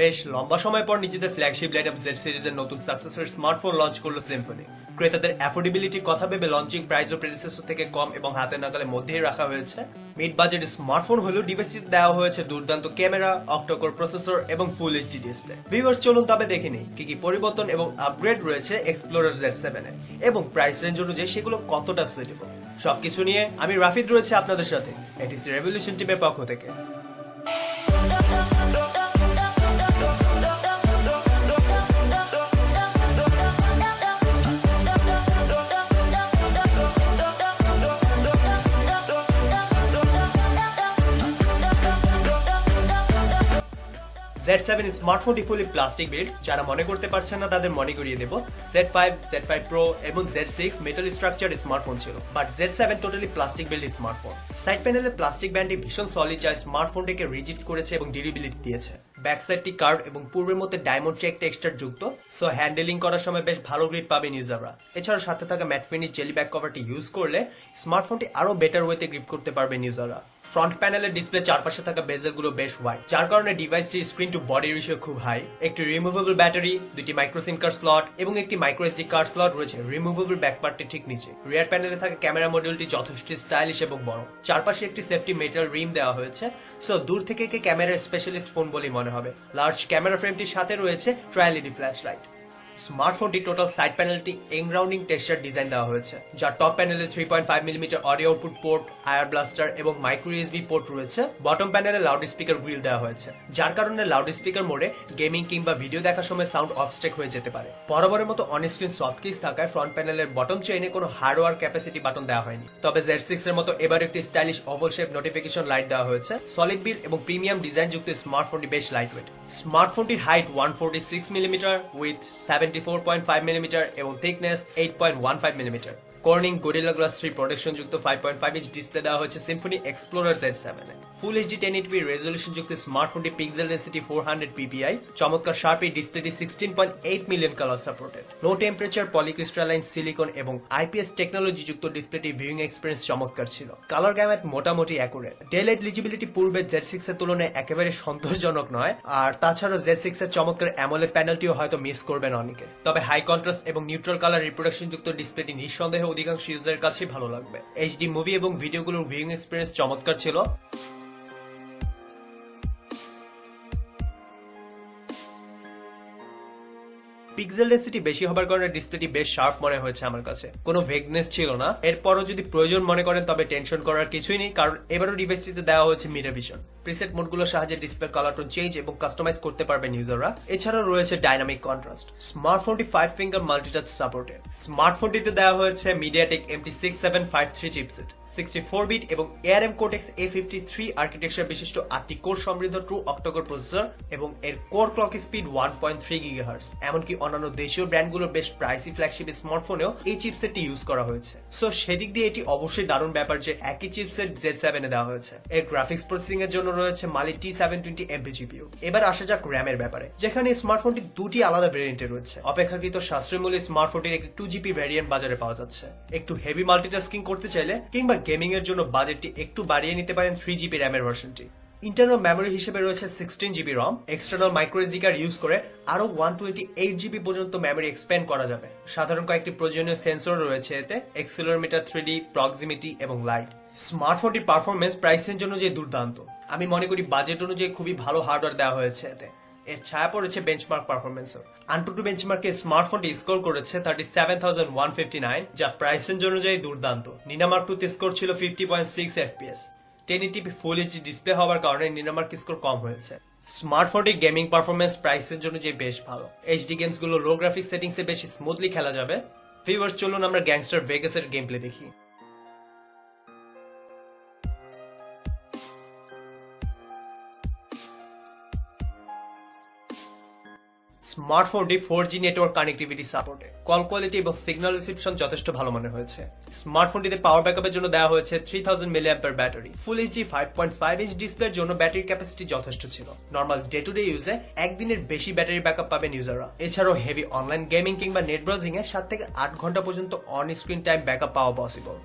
বেশ লম্বা সময় পর নিজেদের ফ্ল্যাগশিপ লাইনআপ জেড সিরিজের নতুন সাকসেসর স্মার্টফোন লঞ্চ করলো সিম্ফনি। ক্রেতাদের অ্যাফোর্ডেবিলিটির কথা ভেবে লঞ্চিং প্রাইসও প্রেডিসেসর থেকে কম এবং হাতের নাগালের মধ্যেই রাখা হয়েছে। মিড বাজেট স্মার্টফোন হলেও ডিভাইসটিতে দেওয়া হয়েছে দুর্দান্ত ক্যামেরা, অক্টোকোর প্রসেসর এবং ফুল এইচডি ডিসপ্লে। ভিউয়ার্স, চলুন তবে দেখে নিই কি পরিবর্তন এবং আপগ্রেড রয়েছে এক্সপ্লোরার Z7 এ এবং প্রাইস রেঞ্জ অনুযায়ী সেগুলো কতটা সুইটেবল। সবকিছু নিয়ে আমি রাফিদ রয়েছে আপনাদের সাথে এটিসি রেভলিউশন টিমের পক্ষ থেকে। Z7 স্মার্টফোনটি ফুলি প্লাস্টিক বিল্ড। যারা মনে করতে পারছেন না তাদের মনে করিয়ে দেব, Z5, Z5 Pro এবং Z6 মেটাল স্ট্রাকচার স্মার্টফোন ছিল, but Z7 totally plastic build smartphone. Side প্যানেলের প্লাস্টিক ব্যান্ডটি ভীষণ সলিড, যা স্মার্টফোনটিকে রিজিড করেছে এবং ডিউরেবিলিটি দিয়েছে। ব্যাক সাইডটি কার্ভ এবং পূর্বের মধ্যে ডায়মন্ড চেক টেক্সচার যুক্ত, সো হ্যান্ডেলিং করার সময় বেশ ভালো গ্রিপ পাবেন ইউজাররা। এছাড়া সাথে থাকা ম্যাট ফিনিশ জেলি ব্যাক কভারটি ইউজ করলে স্মার্টফোনটি আরো বেটার ওয়েতে গ্রিপ করতে পারবেন ইউজাররা। ফ্রন্ট প্যানেলের ডিসপ্লে চারপাশে থাকা বেজেল গুলো বেশ ওয়াইড, যার কারণে ডিভাইসটির স্ক্রিন টু বডি রেশিও খুব হাই। একটি রিমুভেবল ব্যাটারি, দুটি মাইক্রো সিম কার্ড স্লট এবং একটি মাইক্রো এসডি কার্ড স্লট রয়েছে রিমুভেবল ব্যাক পার্টটি ঠিক নিচে। রিয়ার প্যানেলে থাকা ক্যামেরা মডিউলটি যথেষ্ট স্টাইলিশ এবং বড়। চারপাশে একটি সেফটি মেটাল রিম দেওয়া হয়েছে, সো দূর থেকে ক্যামেরা স্পেশালিস্ট ফোন বলেই মনে হবে। লার্জ ক্যামেরা ফ্রেমটির সাথে রয়েছে ট্রাইএলইডি ফ্ল্যাশ লাইট। স্মার্টফোনটি টোটাল সাইড প্যানেলটি এনগ্রাউন্ডিং টেক্সচার ডিজাইন দেওয়া হয়েছে, যার টপ প্যানেলে 3.5mm audio output port, IR blaster এবং মাইক্রো ইউএসবি পোর্ট রয়েছে। বটম প্যানেলে লাউড স্পিকার গ্রিল দেওয়া হয়েছে, যার কারণে লাউড স্পিকার মোডে গেমিং কিংবা ভিডিও দেখার সময় সাউন্ড অবস্ট্রেক হয়ে যেতে পারে। বরাবরের মতো অন স্ক্রিন সফট কিস থাকায় ফ্রন্ট প্যানেলের বটম চেইনে কোনো হার্ডওয়্যার ক্যাপাসিটি বাটন দেওয়া হয়নি। তবে Z6 এর মতো এবার একটি stylish oval shape notification light দেওয়া হয়েছে। সলিড বিল্ড এবং প্রিমিয়াম ডিজাইন যুক্ত স্মার্টফোনটি বেশ lightweight. স্মার্টফোনটির height 146mm with 74.5mm এবং thickness 8.15mm। Corning Gorilla glass 3 protection যুক্ত 5.5 ইঞ্চ ডিসপ্লে দেওয়া হয়েছে সিম্ফনি এক্সপ্লোরার Z7 এ। ফুল এইচডি 1080p রেজলিউশন যুক্ত স্মার্টফোনটি পিক্সেল ডেন্সিটি 400 ppi, চমৎকার শার্প এই ডিসপ্লেটি 16.8 million colour supported. Low temperature polycrystalline silicon এবং আইপিএস টেকনোলজি যুক্ত ডিসপ্লেটি ভিউইং এক্সপেরিয়েন্স চমৎকার ছিল। কালার গ্যামেট মোটামুটি অ্যাকুরেট। ডেলাইট লিজিবিলিটি পূর্বে Z6 এর তুলনায় একেবারে সন্তোষজনক নয়, আর তাছাড়া Z6 এর চমৎকার অ্যামোলেড প্যানেলটিও হয়তো মিস করবেন অনেকে। তবে হাই কন্ট্রাস্ট এবং নিউট্রাল কালার রিপ্রোডাকশন যুক্ত ডিসপ্লেটি নিঃসন্দেহে অধিকাংশ ইউজারের কাছেই ভালো লাগবে। এইচডি মুভি এবং ভিডিওগুলোর ভিউইং এক্সপেরিয়েন্স চমৎকার ছিল। পিক্সেল ডেন্সিটি বেশি হবার কারণে ডিসপ্লেটি বেশ শার্প মনে হয়েছে আমার কাছে, কোনো ভেগনেস ছিল না। এরপরও যদি প্রয়োজন মনে করেন তবে টেনশন করার কিছুই নেই, কারণ এবারও ডিভাইসটিতে দেওয়া হয়েছে মিরর ভিশন। প্রিসেট মোডগুলোর সাহায্যে ডিসপ্লে কালার টোন চেঞ্জ এবং কাস্টমাইজ করতে পারবেন ইউজাররা। এছাড়াও রয়েছে ডাইনামিক কন্ট্রাস্ট। স্মার্টফোনটি 5 ফিঙ্গার মাল্টিটাচ সাপোর্টেড। স্মার্টফোনটিতে দেওয়া হয়েছে মিডিয়াটেক MT6753 চিপসেট, 64 বিট এবং ARM Cortex A53 আর্কিটেকচার বিশিষ্ট 8টি কোর সমৃদ্ধ ট্রু অক্টোকোর প্রসেসর এবং এর কোর ক্লক স্পিড 1.3 GHz। এমনকি অন্যান্য দেশীয় ব্র্যান্ডগুলোর বেশ প্রাইসি ফ্ল্যাগশিপ স্মার্টফোনেও এই চিপসেটটি ইউজ করা হয়েছে, সো সেদিক দিয়ে এটি অবশ্যই দারুণ ব্যাপার যে একই চিপসেট Z7 এ দেওয়া হয়েছে। এর গ্রাফিক্স প্রসেসিং এর জন্য রয়েছে মালি T720MB GPU। এবার আসা যাক র্যামের ব্যাপারে, যেখানে স্মার্টফোনটি দুটি আলাদা ভেরিয়েন্টে রয়েছে। অপেক্ষাকৃত সাশ্রয়ী মূল্যে স্মার্টফোনটির একটি 2GB ভ্যারিয়েন্ট বাজারে পাওয়া যাচ্ছে। একটু হেভি মাল্টিটাস্কিং করতে চাইলে কিংবা গেমিং এর জন্য বাজেটটি একটু বাড়িয়ে নিতে পারেন 3GB র্যামের ভার্সনটি। ইন্টারনাল মেমোরি হিসেবে রয়েছে 16GB ROM. External micro SD card use করে আরো 128GB পর্যন্ত মেমোরি এক্সপ্যান্ড করা যাবে। সাধারণ কয়েকটি প্রয়োজনীয় সেন্সর রয়েছে এতে, অ্যাক্সিলোমিটার, 3D প্রক্সিমিটি এবং লাইট। স্মার্টফোনটির পারফরমেন্স প্রাইসের জন্য যে দুর্দান্ত, আমি মনে করি বাজেট অনুযায়ী খুবই ভালো হার্ডওয়্যার দেওয়া হয়েছে এতে। এর ছায়া পড়েছে বেঞ্চমার্ক পারফরমেন্সও। আনটুটু বেঞ্চমার্কে স্মার্টফোনটি স্কোর করেছে 37,159, যা প্রাইসের অনুযায়ী দুর্দান্ত। নিনামার্ক 2 স্কোর ছিল 50.6 FPS। 1080p full HD display হওয়ার কারণে নিনামার্ক স্কোর কম হয়েছে। স্মার্টফোনটির গেমিং পারফরমেন্স প্রাইসের জন্য যে বেশ ভালো। এইচডি গেমস গুলো লো গ্রাফিক্স সেটিংসে বেশি স্মুথলি খেলা যাবে। ভিউয়ার্স, চলুন আমরা গ্যাংস্টার ভেগাসের গেম প্লে দেখি। স্মার্টফোনটি 4G নেটওয়ার্ক কানেক্টিভিটি সাপোর্টে। কল কোয়ালিটি এবং সিগন্যাল রিসিপশন যথেষ্ট ভালো মনে হয়েছে। স্মার্টফোনটিতে পাওয়ার ব্যাকআপের জন্য দেওয়া হয়েছে 3000 mAh battery. Full HD 5.5 inch ডিসপ্লের জন্য ব্যাটারি ক্যাপাসিটি যথেষ্ট ছিল। নর্মাল ডে টু ডে ইউজে একদিনের বেশি ব্যাটারি ব্যাকআপ পাবেন ইউজাররা। এছাড়াও হেভি অনলাইন গেমিং কিংবা নেট ব্রাউজিং এ 7 থেকে 8 ঘন্টা পর্যন্ত অন স্ক্রিন টাইম ব্যাকআপ পাওয়া পসিবল।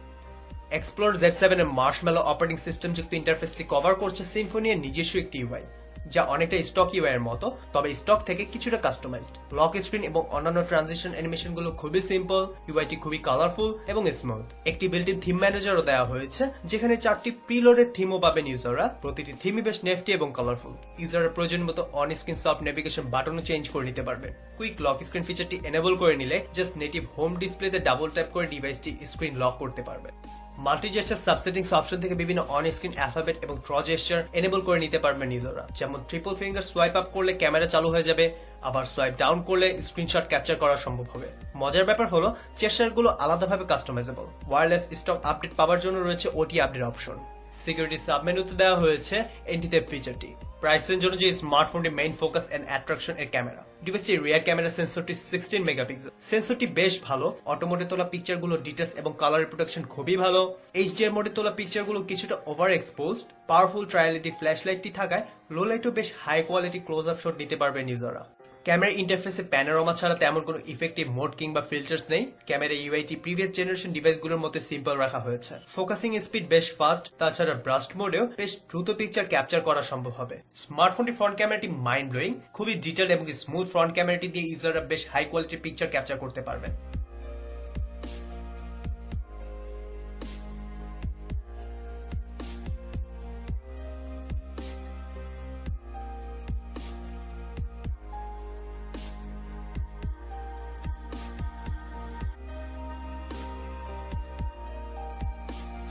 এক্সপ্লোর Z7 এর মার্শম্যালো অপারেটিং সিস্টেম যুক্ত ইন্টারফেসটি কভার করছে সিম্ফনি এর নিজস্ব একটি UI। যা অনেকটা স্টক ইউআই এর মতো, তবে স্টক থেকে কিছুটা কাস্টমাইজড। লক স্ক্রিন এবং অন্যান্য ট্রানজিশন অ্যানিমেশন গুলো খুবই সিম্পল, ইউআইটি খুবই কালারফুল এবং স্মুথ। একটি বিল্ট ইন থিম ম্যানেজারও দেওয়া হয়েছে, যেখানে 4টি প্রিলোডেড থিমও পাবেন ইউজাররা। প্রতিটি থিমই বেশ নেফটি এবং কালারফুল। ইউজাররা প্রয়োজন মতো অন স্ক্রিন সফট নেভিগেশন বাটনও চেঞ্জ করে নিতে পারবেন। কুইক লক স্ক্রিন ফিচারটি এনেবল করে নিলে জাস্ট নেটিভ হোম ডিসপ্লেতে ডাবল ট্যাপ করে ডিভাইসটি স্ক্রিন লক করতে পারবেন। মাল্টি জেস্টার সাবসেটিংস অপশন থেকে বিভিন্ন অন স্ক্রিন অ্যালফাবেট এবং ড্র জেস্টার এনেবল করে নিতে পারবেন ইউজাররা। যেমন ট্রিপল ফিঙ্গার সোয়াইপ আপ করলে ক্যামেরা চালু হয়ে যাবে, আবার সোয়াইপ ডাউন করলে স্ক্রিনশট ক্যাপচার করা সম্ভব হবে। মজার ব্যাপার হলো জেস্টারগুলো আলাদাভাবে কাস্টমাইজেবল। ওয়্যারলেস স্টক আপডেট পাওয়ার জন্য রয়েছে ওটি আপডেট অপশন। সিকিউরিটি সাবমেনুতে দেওয়া হয়েছে এন্টি-থেফট ফিচারটি। প্রাইস রেঞ্জ অনুযায়ী স্মার্টফোনটি মেইন ফোকাস এন্ড অ্যাট্রাকশন এর ক্যামেরা। ডিভাইসটির রিয়ার ক্যামেরা সেন্সরটি 16 মেগাপিক্সেল। সেন্সরটি বেশ ভালো। অটো মোডে তোলা পিকচারগুলো ডিটেলস এবং কালার রিপ্রোডাকশন খুবই ভালো। এইচডিআর মোডে তোলা পিকচারগুলো কিছুটা ওভার এক্সপোজড। পাওয়ারফুল ট্রায়ালিটি ফ্ল্যাশ লাইটটি থাকায় লো লাইটও বেশ high quality close up shot নিতে পারবেন ইউজাররা। ক্যামেরা ইন্টারফেসে প্যানোরামা ছাড়া তেমন কোনো ইফেক্টিভ মোড কিংবা ফিল্টার্স নেই। ক্যামেরা ইউআইটি প্রিভিয়াস জেনারেশন ডিভাইসগুলোর মতো সিম্পল রাখা হয়েছে। ফোকাসিং স্পিড বেশ ফাস্ট, তাছাড়া ব্রাস্ট মোডেও বেশ দ্রুত পিকচার ক্যাপচার করা সম্ভব হবে। স্মার্টফোনটির ফ্রন্ট ক্যামেরাটি মাইন্ড ব্লোয়িং। খুবই ডিটেল এবং স্মুথ ফ্রন্ট ক্যামেরাটি দিয়ে ইউজাররা বেশ হাই কোয়ালিটির পিকচার ক্যাপচার করতে পারবেন।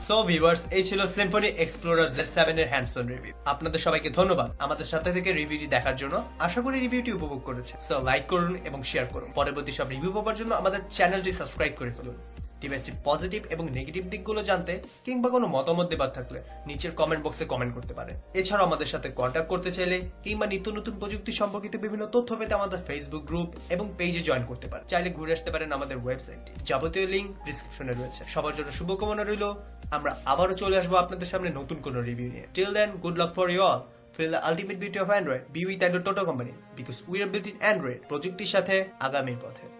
সো ভিউয়ার্স, এই ছিল সিম্ফনি এক্সপ্লোরার Z7 এর হ্যান্ডস অন রিভিউ। আপনাদের সবাইকে ধন্যবাদ আমাদের সাথে থেকে রিভিউটি দেখার জন্য। আশা করি রিভিউটি উপভোগ করেছে। সো লাইক করুন এবং শেয়ার করুন। পরবর্তী সব রিভিউ পাওয়ার জন্য আমাদের চ্যানেলটি সাবস্ক্রাইব করে ফেলুন। ডিভাইসটির পজিটিভ এবং নেগেটিভ দিকগুলো জানতে কিংবা কোনো মতামত দেবার থাকলে নিচের কমেন্ট বক্সে কমেন্ট করতে পারেন। এছাড়াও আমাদের সাথে কন্ট্যাক্ট করতে চাইলে কিংবা নিত্য নতুন প্রযুক্তি সম্পর্কিত বিভিন্ন তথ্য পেতে আমাদের ফেসবুক গ্রুপ এবং পেজে জয়েন করতে পারেন। চাইলে ঘুরে আসতে পারেন আমাদের ওয়েবসাইটে। যাবতীয় লিংক ডিসক্রিপশনে রয়েছে। সবার জন্য শুভকামনা রইল। আমরা আবারও চলে আসবো আপনাদের সামনে নতুন কোনো রিভিউ নিয়ে। Till then, good luck for you all. Feel the ultimate beauty of Android. Be with Android Toto Company because we are built in Android. প্রযুক্তির সাথে আগামীর পথে।